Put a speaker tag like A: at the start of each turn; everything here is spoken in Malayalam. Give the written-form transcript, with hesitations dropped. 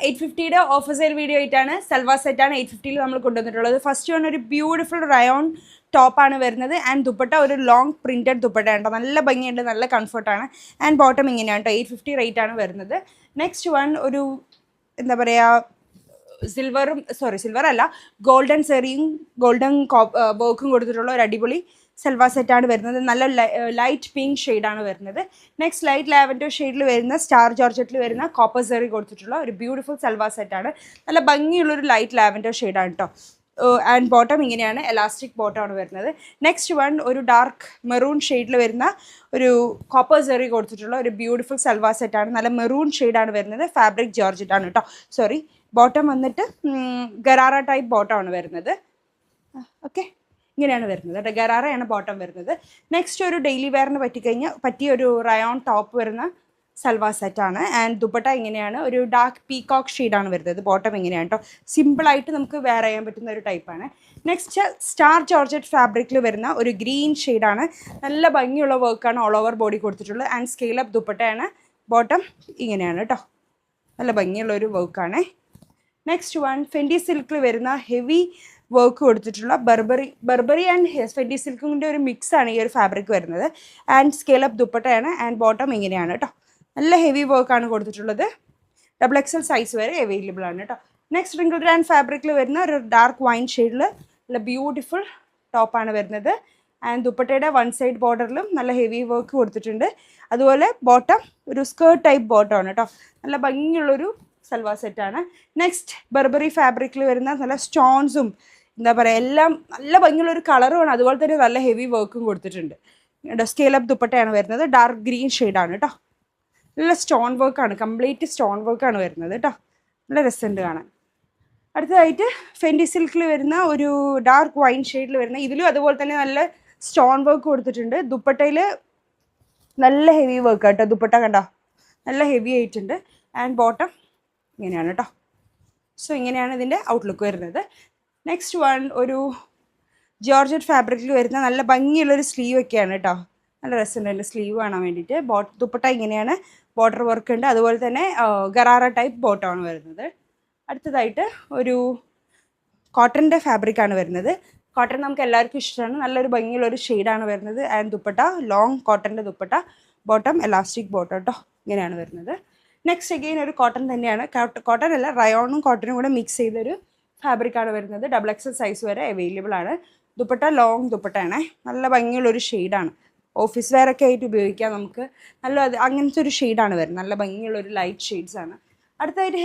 A: 850 ഓഫർ സെയിൽ വീഡിയോ ആയിട്ടാണ് സൽവാർ സെറ്റാണ് 850 നമ്മൾ കൊണ്ടുവന്നിട്ടുള്ളത്. ഫസ്റ്റ് വൺ ഒരു ബ്യൂട്ടിഫുൾ റയോൺ ടോപ്പാണ് വരുന്നത് ആൻഡ് ദുപ്പട്ട ഒരു ലോങ് പ്രിൻറ്റഡ് ദുപ്പട്ട കേട്ടോ. നല്ല ഭംഗിയുണ്ട്, നല്ല കംഫർട്ടാണ്. ആൻഡ് ബോട്ടം ഇങ്ങനെയാണ് കേട്ടോ. 850 റേറ്റ് ആണ് വരുന്നത്. നെക്സ്റ്റ് വൺ ഒരു എന്താ പറയുക സിൽവർ അല്ല, ഗോൾഡൻ സെറിയും ഗോൾഡൻ വർക്കും കൊടുത്തിട്ടുള്ള ഒരു അടിപൊളി സൽവാർ സെറ്റാണ് വരുന്നത്. നല്ല ലൈറ്റ് പിങ്ക് ഷെയ്ഡാണ് വരുന്നത്. നെക്സ്റ്റ് ലൈറ്റ് ലാവൻഡർ ഷെയ്ഡിൽ വരുന്ന സ്റ്റാർ ജോർജറ്റിൽ വരുന്ന കോപ്പർ സെറി കൊടുത്തിട്ടുള്ള ഒരു ബ്യൂട്ടിഫുൾ സൽവാർ സെറ്റാണ്. നല്ല ഭംഗിയുള്ളൊരു ലൈറ്റ് ലാവൻഡർ ഷെയ്ഡാണ് കേട്ടോ. ആൻഡ് ബോട്ടം ഇങ്ങനെയാണ്, എലാസ്റ്റിക് ബോട്ടമാണ് വരുന്നത്. നെക്സ്റ്റ് വൺ ഒരു ഡാർക്ക് മെറൂൺ ഷെയ്ഡിൽ വരുന്ന ഒരു കോപ്പർ സെറി കൊടുത്തിട്ടുള്ള ഒരു ബ്യൂട്ടിഫുൾ സൽവാർ സെറ്റാണ്. നല്ല മെറൂൺ ഷെയ്ഡാണ് വരുന്നത്. ഫാബ്രിക് ജോർജറ്റാണ് കേട്ടോ. സോറി, ബോട്ടം വന്നിട്ട് ഗറാറ ടൈപ്പ് ബോട്ടമാണ് വരുന്നത്. ഓക്കെ, ഇങ്ങനെയാണ് വരുന്നത് കേട്ടോ. ഗറാറയാണ് ബോട്ടം വരുന്നത്. നെക്സ്റ്റ് ഒരു ഡെയിലി വെയറിന് പറ്റിയ ഒരു റയോൺ ടോപ്പ് വരുന്ന സൽവാർ സെറ്റാണ്. ആൻഡ് ദുപ്പട്ട ഇങ്ങനെയാണ്, ഒരു ഡാർക്ക് പീകോക്ക് ഷെയ്ഡാണ് വരുന്നത്. ബോട്ടം ഇങ്ങനെയാണ് കേട്ടോ. സിമ്പിളായിട്ട് നമുക്ക് വെയർ ചെയ്യാൻ പറ്റുന്ന ഒരു ടൈപ്പാണ്. നെക്സ്റ്റ് സ്റ്റാർ ജോർജറ്റ് ഫാബ്രിക്കിൽ വരുന്ന ഒരു ഗ്രീൻ ഷെയ്ഡാണ്. നല്ല ഭംഗിയുള്ള വർക്കാണ് ഓൾ ഓവർ ബോഡി കൊടുത്തിട്ടുള്ളത്. ആൻഡ് സ്കെയിൽ അപ്പ് ദുപ്പട്ടയാണ്. ബോട്ടം ഇങ്ങനെയാണ് കേട്ടോ. നല്ല ഭംഗിയുള്ളൊരു വർക്കാണ്. നെക്സ്റ്റ് വൺ ഫെൻഡി സിൽക്കിൽ വരുന്ന ഹെവി വർക്ക് കൊടുത്തിട്ടുള്ള ബർബറി ആൻഡ് ഫെൻഡി സിൽക്കിൻ്റെ ഒരു മിക്സാണ് ഈ ഒരു ഫാബ്രിക് വരുന്നത്. ആൻഡ് സ്കെയിൽ അപ്പ് ദുപ്പട്ടയാണ്. ആൻഡ് ബോട്ടം ഇങ്ങനെയാണ് കേട്ടോ. നല്ല ഹെവി വർക്കാണ് കൊടുത്തിട്ടുള്ളത്. XXL സൈസ് വരെ അവൈലബിൾ ആണ് കേട്ടോ. നെക്സ്റ്റ് റിങ്കിൾ ആൻഡ് ഫാബ്രിക്കിൽ വരുന്ന ഒരു ഡാർക്ക് വൈൻ ഷെയ്ഡിൽ നല്ല ബ്യൂട്ടിഫുൾ ടോപ്പാണ് വരുന്നത്. ആൻഡ് ദുപ്പട്ടയുടെ വൺ സൈഡ് ബോർഡറിലും നല്ല ഹെവി വർക്ക് കൊടുത്തിട്ടുണ്ട്. അതുപോലെ ബോട്ടം ഒരു സ്കേർട്ട് ടൈപ്പ് ബോട്ടമാണ് കേട്ടോ. നല്ല ഭംഗിയുള്ളൊരു സൽവാർ സെറ്റാണ്. നെക്സ്റ്റ് ബർബറി ഫാബ്രിക്കിൽ വരുന്ന നല്ല സ്റ്റോൺസും എന്താ പറയുക എല്ലാം നല്ല ഭംഗിയുള്ളൊരു കളറുമാണ്. അതുപോലെ തന്നെ നല്ല ഹെവി വർക്കും കൊടുത്തിട്ടുണ്ട്. സ്കെയിൽ അപ്പ് ദുപ്പട്ടയാണ് വരുന്നത്. ഡാർക്ക് ഗ്രീൻ ഷെയ്ഡാണ് കേട്ടോ. നല്ല സ്റ്റോൺ വർക്കാണ്, കംപ്ലീറ്റ് സ്റ്റോൺ വർക്കാണ് വരുന്നത് കേട്ടോ. നല്ല രസമുണ്ട് കാണാൻ. അടുത്തതായിട്ട് ഫെൻഡി സിൽക്കിൽ വരുന്ന ഒരു ഡാർക്ക് വൈൻ ഷെയ്ഡിൽ വരുന്ന ഇതിലും അതുപോലെ തന്നെ നല്ല സ്റ്റോൺ വർക്ക് കൊടുത്തിട്ടുണ്ട്. ദുപ്പട്ടയിൽ നല്ല ഹെവി വർക്ക് കേട്ടോ. ദുപ്പട്ട കണ്ടോ, നല്ല ഹെവി ആയിട്ടുണ്ട്. ആൻഡ് ബോട്ടം ഇങ്ങനെയാണ് കേട്ടോ. സോ ഇങ്ങനെയാണ് ഇതിൻ്റെ ഔട്ട്ലുക്ക് വരുന്നത്. നെക്സ്റ്റ് വൺ ഒരു ജോർജറ്റ് ഫാബ്രിക്കിൽ വരുന്ന നല്ല ഭംഗിയുള്ളൊരു സ്ലീവ് ഒക്കെയാണ് കേട്ടോ. നല്ല രസമുണ്ട് എൻ്റെ സ്ലീവ് കാണാൻ വേണ്ടിയിട്ട്. ദുപ്പട്ട ഇങ്ങനെയാണ്, ബോർഡർ വർക്ക് ഉണ്ട്. അതുപോലെ തന്നെ ഗറാറ ടൈപ്പ് ബോട്ടമാണ് വരുന്നത്. അടുത്തതായിട്ട് ഒരു കോട്ടൻ്റെ ഫാബ്രിക്കാണ് വരുന്നത്. കോട്ടൺ നമുക്ക് എല്ലാവർക്കും ഇഷ്ടമാണ്. നല്ലൊരു ഭംഗിയുള്ളൊരു ഷെയ്ഡാണ് വരുന്നത്. ആൻഡ് ദുപ്പട്ട ലോങ് കോട്ടൻ്റെ ദുപ്പട്ട, ബോട്ടം എലാസ്റ്റിക് ബോട്ടം കേട്ടോ. ഇങ്ങനെയാണ് വരുന്നത്. നെക്സ്റ്റ് അഗെയിൻ ഒരു കോട്ടൺ തന്നെയാണ്. കോട്ടൺ അല്ല, റയോണും കോട്ടനും കൂടെ മിക്സ് ചെയ്തൊരു ഫാബ്രിക്കാണ് വരുന്നത്. XXL സൈസ് വരെ അവൈലബിൾ ആണ്. ദുപ്പട്ട ലോങ് ദുപ്പട്ടയാണ്. നല്ല ഭംഗിയുള്ളൊരു ഷെയ്ഡാണ്. ഓഫീസ് വെയർ ഒക്കെ ആയിട്ട് ഉപയോഗിക്കാം നമുക്ക്. നല്ല അങ്ങനത്തെ ഒരു ഷെയ്ഡാണ് വരുന്നത്. നല്ല ഭംഗിയുള്ളൊരു ലൈറ്റ് ഷെയ്ഡ്സാണ്. അടുത്തതായിട്ട്